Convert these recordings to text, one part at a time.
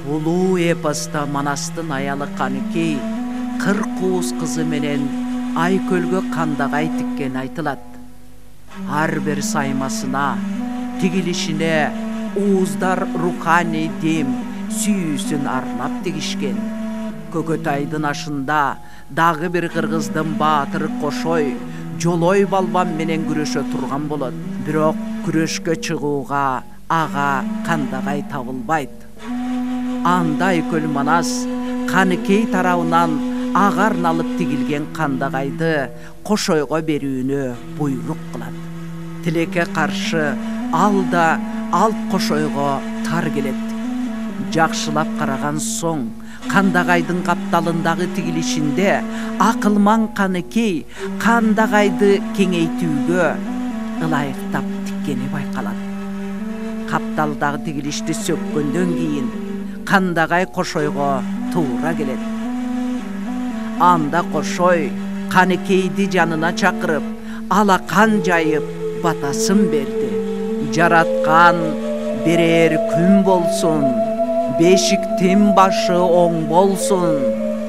Улуу эпоста Манастын аялы Каныкей кыр кууз кызы менен Айкөлгө кандагай тиккен айтылат. Ар бир саймасына, тигилишине ууздар руханий дем сүйүүсүн арнап тигишкен. Көкөтайдын ашында дагы бир кыргыздын баатыры Кошой Жолой балбан менен күрөшө турган болот. Бирок күрөшкө чыгууга ага кандагай табылбайт. Анда Айкөл Манас Каныкей тарабынан ага арналып тигилген кандагайды Кошойго берүүнү буйрук кылат. Тилекке каршы ал да Алп Кошойго тар келет. Жакшылап караган соң кандагайдын капталындагы тигилишинде акылман Каныкей кандагайды кеңейтүүгө ылайыктап тиккени байкалат. Капталдагы тигилишти сөккөндөн кийин кандагай Кошойго туура келет. Анда Кошой Каныкейди жанына чакырып, алакан жайып батасын берди. Жараткан берер күн болсун, бешиктин башы оң болсун,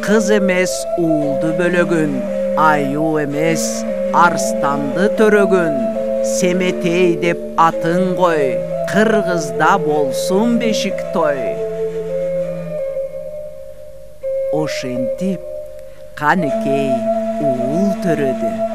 кыз эмес уулду бөлөгүн, аю эмес арстанды төрөгүн, Семетей деп атын кой, кыргызда болсун бешик той. Ошентип Каныкей уул төрөдү.